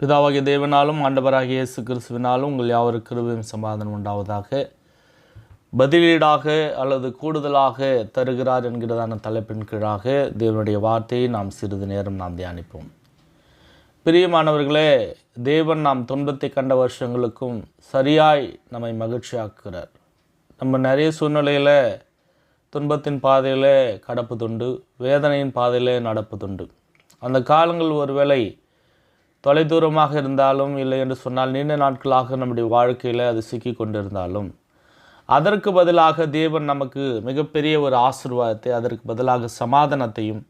பிதாவாகிய தேவனாலும் ஆண்டவராகிய இயேசு கிறிஸ்துவினாலும் உங்கள் யாவருக்கு கிருபையும் சமாதானம் உண்டாவதாக. பதிலீடாக அல்லது கூடுதலாக தருகிறார் என்கிறதான தலைப்பின் கீழாக தேவனுடைய வார்த்தையை நாம் சிறிது நேரம் தியானிப்போம். பிரியமானவர்களே, தேவன் நாம் துன்பத்தை கண்ட வருஷங்களுக்கும் சரியாய் நம்மை மகிழ்ச்சியாக்குகிறார். நம்ம நிறைய சூழ்நிலையில் துன்பத்தின் பாதையில் கடப்பதுண்டு, வேதனையின் பாதையில் நடப்பதுண்டு. அந்த காலங்கள் ஒருவேளை தொலைதூரமாக இருந்தாலும், இல்லை என்று சொன்னால் நீண்ட நாட்களாக நம்முடைய வாழ்க்கையில் அது சிக்கி கொண்டிருந்தாலும், அதற்கு பதிலாக தேவன் நமக்கு மிகப்பெரிய ஒரு ஆசீர்வாதத்தை, அதற்கு பதிலாக சமாதானத்தையும்,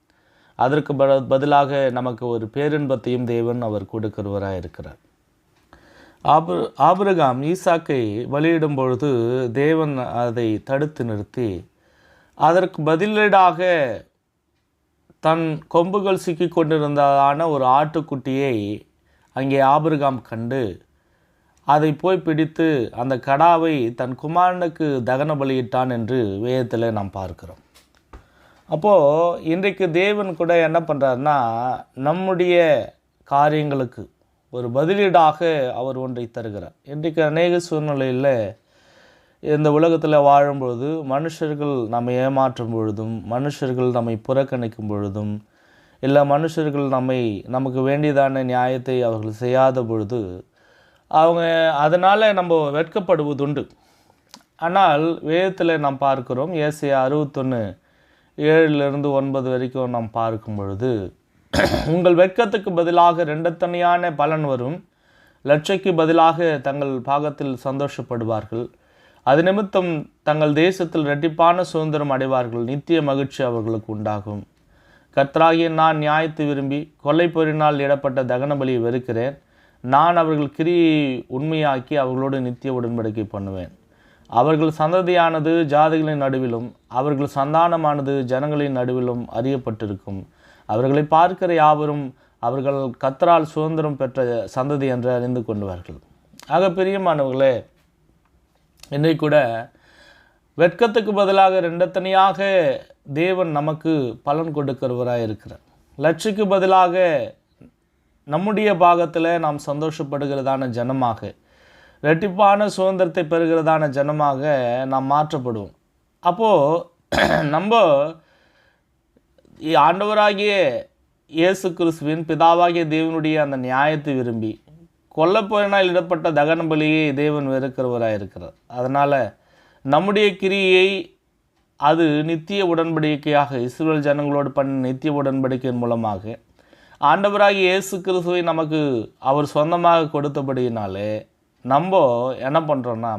அதற்கு பதிலாக நமக்கு ஒரு பேரின்பத்தையும் தேவன் அவர் கொடுக்கிறவராக இருக்கிறார். ஆபிரகாம் ஈசாக்கை பலியிடும் பொழுது தேவன் அதை தடுத்து நிறுத்தி அதற்கு பதிலீடாக தன் கொம்புகள் சிக்கி கொண்டிருந்ததான ஒரு ஆட்டுக்குட்டியை அங்கே ஆபிரகாம் கண்டு அதை போய் பிடித்து அந்த கடாவை தன் குமாரனுக்கு தகன பலியிட்டான் என்று வேதத்தில் நாம் பார்க்கிறோம். அப்போது இன்றைக்கு தேவன் கூட என்ன பண்ணுறாருன்னா, நம்முடைய காரியங்களுக்கு ஒரு பதிலீடாக அவர் ஒன்றை தருகிறார். இன்றைக்கு அநேக சூழ்நிலையில் இந்த உலகத்தில் வாழும்பொழுது மனுஷர்கள் நம்மை ஏமாற்றும் பொழுதும், மனுஷர்கள் நம்மை புறக்கணிக்கும் பொழுதும், இல்லை மனுஷர்கள் நமக்கு வேண்டியதான நியாயத்தை அவர்கள் செய்யாத பொழுது அதனால் நம்ம வெட்கப்படுவதுண்டு. ஆனால் வேதத்தில் நாம் பார்க்கிறோம், ஏசாயா 61:7-9 வரைக்கும் நாம் பார்க்கும் பொழுது, உங்கள் வெட்கத்துக்கு பதிலாக ரெண்டத்தனையான பலன் வரும், லட்சைக்கு பதிலாக தங்கள் பாகத்தில் சந்தோஷப்படுவார்கள், அது நிமித்தம் தங்கள் தேசத்தில் இரட்டிப்பான சுதந்திரம் அடைவார்கள், நித்திய மகிழ்ச்சி அவர்களுக்கு உண்டாகும். கர்த்தராகிய நான் நியாயத்தை விரும்பி கொலை பொறினால் இடப்பட்ட தகன பலியை வெறுக்கிறேன். நான் அவர்கள் கிரியை உண்மையாக்கி அவர்களோடு நித்திய உடன்படிக்கை பண்ணுவேன். அவர்கள் சந்ததியானது ஜாதிகளின் நடுவிலும் அவர்கள் சந்தானமானது ஜனங்களின் நடுவிலும் அறியப்பட்டிருக்கும். அவர்களை பார்க்கிற யாவரும் அவர்கள் கர்த்தரால் சுதந்திரம் பெற்ற சந்ததி என்று அறிந்து கொண்டுவார்கள். ஆக பிரியமானவர்களே, இன்றைக்கு கூட வெட்கத்துக்கு பதிலாக ரெண்டத்தனையாக தேவன் நமக்கு பலன் கொடுக்கிறவராக இருக்கிறார். லட்சிக்கு பதிலாக நம்முடைய பாகத்தில் நாம் சந்தோஷப்படுகிறதான ஜனமாக, இரட்டிப்பான சுதந்திரத்தை பெறுகிறதான ஜனமாக நாம் மாற்றப்படுவோம். அப்போது நம்ம ஆண்டவராகிய இயேசு கிறிஸ்துவின் பிதாவாகிய தேவனுடைய அந்த நியாயத்தை விரும்பி கொல்லப்போனால் இடப்பட்ட தகன பலியை தேவன் வெறுக்கிறவராக இருக்கிறார். அதனால் நம்முடைய கிரியை அது நித்திய உடன்படிக்கையாக இஸ்ரவேல் ஜனங்களோடு பண்ண நித்திய உடன்படிக்கையின் மூலமாக ஆண்டவராகிய இயேசு கிறிஸ்துவை நமக்கு அவர் சொந்தமாக கொடுத்தபடியினாலே நம்ம என்ன பண்ணுறோன்னா,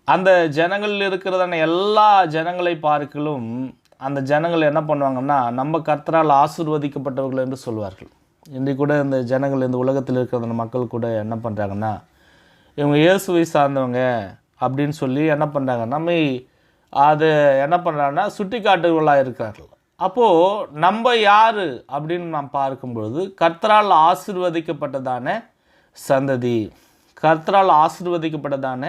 அந்த ஜனங்களில் இருக்கிறதான எல்லா ஜனங்களை பார்க்கலும் அந்த ஜனங்கள் என்ன பண்ணுவாங்கன்னா, நம்ம கர்த்தரால் ஆசீர்வதிக்கப்பட்டவர்கள் என்று சொல்வார்கள். இன்றைக்கு கூட இந்த ஜனங்கள், இந்த உலகத்தில் இருக்கிற மக்கள் கூட என்ன பண்ணுறாங்கன்னா, இவங்க இயேசுவை சார்ந்தவங்க அப்படின்னு சொல்லி என்ன பண்ணுறாங்க, நம்மை அதை என்ன பண்ணுறாங்கன்னா சுட்டி காட்டுகளாக இருக்கிறார்கள். அப்போது நம்ம யார் அப்படின்னு நாம் பார்க்கும்பொழுது, கர்த்தரால் ஆசீர்வதிக்கப்பட்டதான சந்ததி, கர்த்தரால் ஆசீர்வதிக்கப்பட்டதான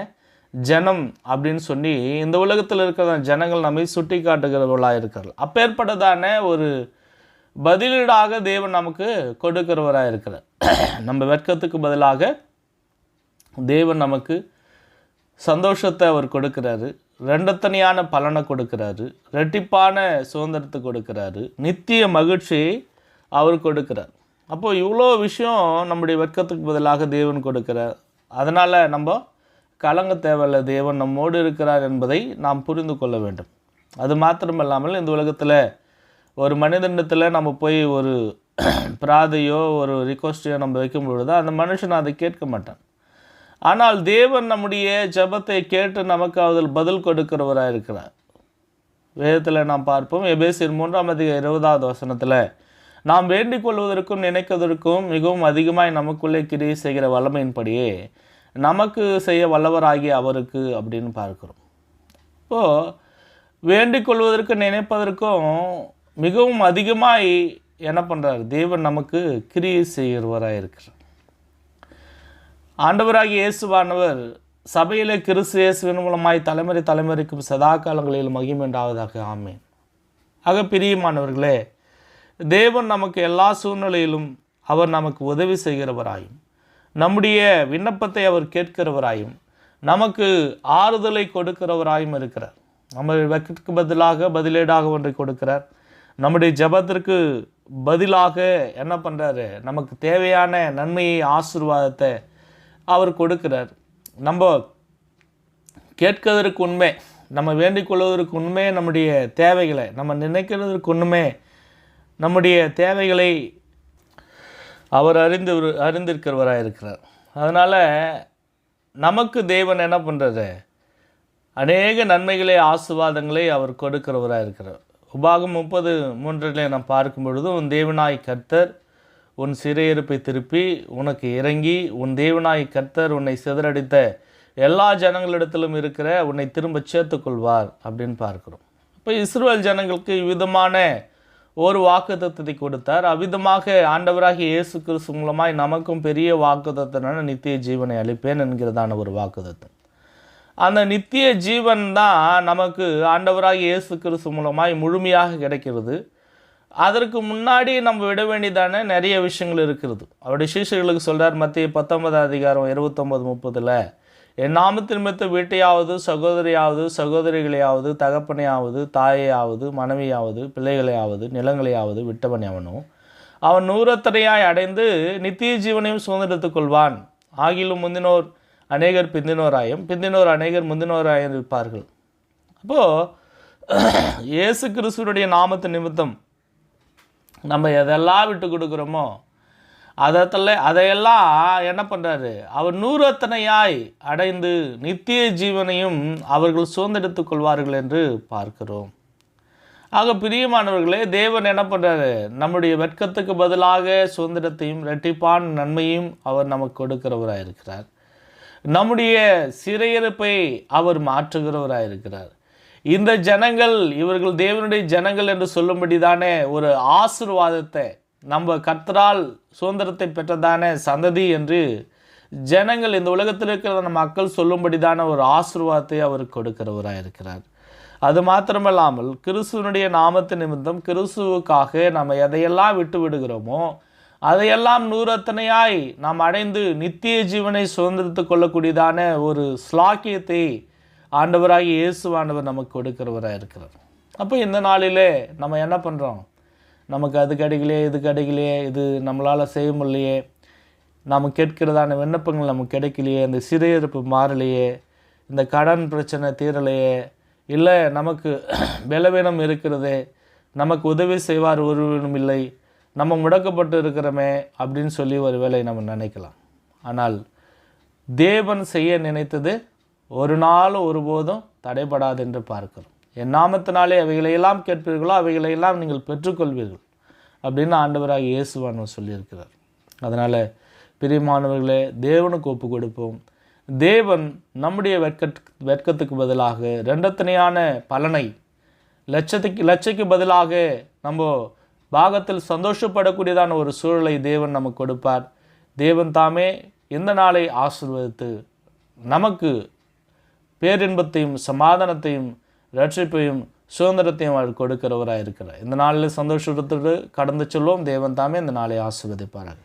ஜனம் அப்படின்னு சொல்லி இந்த உலகத்தில் இருக்கிற ஜனங்கள் நம்மை சுட்டி காட்டுகிறவர்களாக இருக்கிறார்கள். அப்பேற்பட்டதான ஒரு பதிலீடாக தேவன் நமக்கு கொடுக்கிறவராக இருக்கிறார். நம்ம வெட்கத்துக்கு பதிலாக தேவன் நமக்கு சந்தோஷத்தை அவர் கொடுக்கிறாரு, ரெண்டத்தனையான பலனை கொடுக்கிறாரு, ரெட்டிப்பான சுதந்திரத்தை கொடுக்கிறாரு, நித்திய மகிழ்ச்சியை அவர் கொடுக்கிறார். அப்போது இவ்வளோ விஷயம் நம்முடைய வெட்கத்துக்கு பதிலாக தேவன் கொடுக்கிறார். அதனால் நம்ம கலங்க தேவையில்லை, தேவன் நம்மோடு இருக்கிறார் என்பதை நாம் புரிந்து கொள்ள வேண்டும். அது மாத்திரமில்லாமல் இந்த உலகத்தில் ஒரு மனிதனிடத்தில் நம்ம போய் ஒரு பிராதையோ ஒரு ரிக்வஸ்டையோ நம்ம வைக்கும் பொழுது அந்த மனுஷன் அதை கேட்க மாட்டான். ஆனால் தேவன் நம்முடைய ஜெபத்தை கேட்டு நமக்கு அதில் பதில் கொடுக்கிறவராக இருக்கிறார். வேதத்தில் நாம் பார்ப்போம், எபேசியர் 3:20 நாம் வேண்டிக் கொள்வதற்கும் நினைக்கிறதற்கும் மிகவும் அதிகமாய் நமக்குள்ளே கிரியை செய்கிற வல்லமையின்படியே நமக்கு செய்ய வல்லவராகிய அவருக்கு அப்படின்னு பார்க்கிறோம். இப்போது வேண்டிக் கொள்வதற்கு நினைப்பதற்கும் மிகவும் அதிகமாய் என்ன பண்ணுறார், தேவன் நமக்கு கிரியை செய்கிறவராக இருக்கிறார். ஆண்டவராகிய இயேசுவானவர் சபையிலே கிறிஸ்து இயேசுவின் மூலமாய் தலைமுறைக்கும் சதா காலங்களில் மகிமை உண்டாவதாக. ஆமென். ஆக பிரியமானவர்களே, தேவன் நமக்கு எல்லா சூழ்நிலையிலும் அவர் நமக்கு உதவி செய்கிறவராயும், நம்முடைய விண்ணப்பத்தை அவர் கேட்கிறவராயும், நமக்கு ஆறுதலை கொடுக்கிறவராயும் இருக்கிறார். நம்ம வெட்கத்துக்கு பதிலீடாக ஒன்றை கொடுக்கிறார். நம்முடைய ஜெபத்திற்கு பதிலாக என்ன பண்ணுறாரு, நமக்கு தேவையான நன்மையை, ஆசீர்வாதத்தை அவர் கொடுக்கிறார். நம்ம கேட்கிறதற்கு உண்மை, நம்ம வேண்டிக் கொள்வதற்கு உண்மை, நம்முடைய தேவைகளை நம்ம நினைக்கிறதற்கு உண்மை, நம்முடைய தேவைகளை அவர் அறிந்திருக்கிறவராக இருக்கிறார். அதனால் நமக்கு தேவன் என்ன பண்ணுறது, அநேக நன்மைகளை, ஆசீர்வாதங்களை அவர் கொடுக்கிறவராக இருக்கிறார். உபாகம் 30:3 நாம் பார்க்கும் பொழுது, உன் தேவனாய் கர்த்தர் உன் சிறையிருப்பை திருப்பி உனக்கு இறங்கி, உன் தேவனாய் கர்த்தர் உன்னை சிதறடித்த எல்லா ஜனங்களிடத்திலும் இருக்கிற உன்னை திரும்ப சேர்த்துக்கொள்வார் அப்படின்னு பார்க்கிறோம். இப்போ இஸ்ரவேல் ஜனங்களுக்கு இவ்விதமான ஒரு வாக்குத்தத்தத்தை கொடுத்தார். அவ்விதமாக ஆண்டவராகிய இயேசு கிறிஸ்து மூலமாய் நமக்கும் பெரிய வாக்குத்தத்தனான நித்திய ஜீவனை அளிப்பேன் என்கிறதான ஒரு வாக்குத்தத்தம். அந்த நித்திய ஜீவன் தான் நமக்கு ஆண்டவராகிய இயேசு கிறிஸ்து மூலமாய் முழுமையாக கிடைக்கிறது. அதற்கு முன்னாடி நம்ம விட வேண்டியதான நிறைய விஷயங்கள் இருக்கிறது. அவருடைய சீஷர்களுக்கு சொல்கிறார், மத்திய 19:29-30, என் நாமத்தின் நிமித்தம் வீட்டையாவது, சகோதரியாவது, சகோதரிகளையாவது, தகப்பனையாவது, தாயையாவது, மனைவியாவது, பிள்ளைகளையாவது, நிலங்களையாவது விட்டவன் எவனோ அவன் 100 அடைந்து நித்திய ஜீவனையும் சுதந்திரத்துக் கொள்வான். ஆகிலும் முந்தினோர் அநேகர் பிந்தினோராயும், பிந்தினோர் அநேகர் முந்தினோராயும் இருப்பார்கள். அப்போது இயேசு கிறிஸ்துவனுடைய நாமத்தின் நிமித்தம் நம்ம எதெல்லாம் விட்டு கொடுக்குறோமோ அதையெல்லாம் என்ன பண்ணுறாரு, அவர் 100 அடைந்து நித்திய ஜீவனையும் அவர்கள் சுதந்திரத்துக் கொள்வார்கள் என்று பார்க்கிறோம். ஆக பிரியமானவர்களே, தேவன் என்ன பண்ணுறாரு, நம்முடைய வெட்கத்துக்கு பதிலாக சுதந்திரத்தையும் இரட்டிப்பான் நன்மையும் அவர் நமக்கு கொடுக்கிறவராக இருக்கிறார். நம்முடைய சிறையிருப்பை அவர் மாற்றுகிறவராக இருக்கிறார். இந்த ஜனங்கள், இவர்கள் தேவனுடைய ஜனங்கள் என்று சொல்லும்படிதானே ஒரு ஆசீர்வாதத்தை, நம்ம கர்த்தரால் சுதந்திரத்தை பெற்றதான சந்ததி என்று ஜனங்கள், இந்த உலகத்தில் இருக்கிற மக்கள் சொல்லும்படிதான ஒரு ஆசீர்வாதத்தை அவர் கொடுக்கிறவராக இருக்கிறார். அது மாத்திரமல்லாமல் கிறிஸ்துவனுடைய நாமத்தின் நிமித்தம் கிறிஸ்துவுக்காக நம்ம எதையெல்லாம் விட்டு விடுகிறோமோ அதையெல்லாம் 100 நாம் அடைந்து நித்திய ஜீவனை சுதந்திரத்துக் கொள்ளக்கூடியதான ஒரு ஸ்லாக்கியத்தை ஆண்டவராகி இயேசுவானவர் நமக்கு கொடுக்கிறவராக இருக்கிறார். அப்போ இந்த நாளிலே நம்ம என்ன பண்ணுறோம், நமக்கு அது கிடைக்கலையே, இது கிடைக்கலையே, இது நம்மளால் செய்ய முடியலையே, நம்ம கேட்கிறதான விண்ணப்பங்கள் நமக்கு கிடைக்கலையே, இந்த சிறையிருப்பு மாறலையே, இந்த கடன் பிரச்சனை தீரலையே, இல்லை நமக்கு பலவீனம் இருக்கிறதே, நமக்கு உதவி செய்வார் ஒருவனும் இல்லை, நம்ம முடக்கப்பட்டு இருக்கிறோமே அப்படின்னு சொல்லி ஒரு வேளை நம்ம நினைக்கலாம். ஆனால் தேவன் செய்ய நினைத்தது ஒரு நாள் ஒருபோதும் தடைபடாது என்று பார்க்கிறோம். என் நாமத்தினாலே அவைகளையெல்லாம் கேட்பீர்களோ அவைகளையெல்லாம் நீங்கள் பெற்றுக்கொள்வீர்கள் அப்படின்னு ஆண்டவராக இயேசுவானவர் சொல்லியிருக்கிறார். அதனால் பிரியமானவர்களே, தேவனுக்கு ஒப்பு கொடுப்போம். தேவன் நம்முடைய வெட்கத்துக்கு பதிலாக 2 பலனை, லட்சைக்கு பதிலாக நம்ம பாகத்தில் சந்தோஷப்படக்கூடியதான ஒரு சூழலை தேவன் நமக்கு கொடுப்பார். தேவன் தாமே இந்த நாளை ஆசீர்வதித்து நமக்கு பேரின்பத்தையும் சமாதானத்தையும் இரட்சிப்பையும் சுதந்திரத்தையும் அவர் கொடுக்கிறவராக இருக்கிறார். இந்த நாளில் சந்தோஷத்தோடு கடந்து செல்வோம். தேவன் தாமே இந்த நாளை ஆசீர்வதிப்பார்கள்.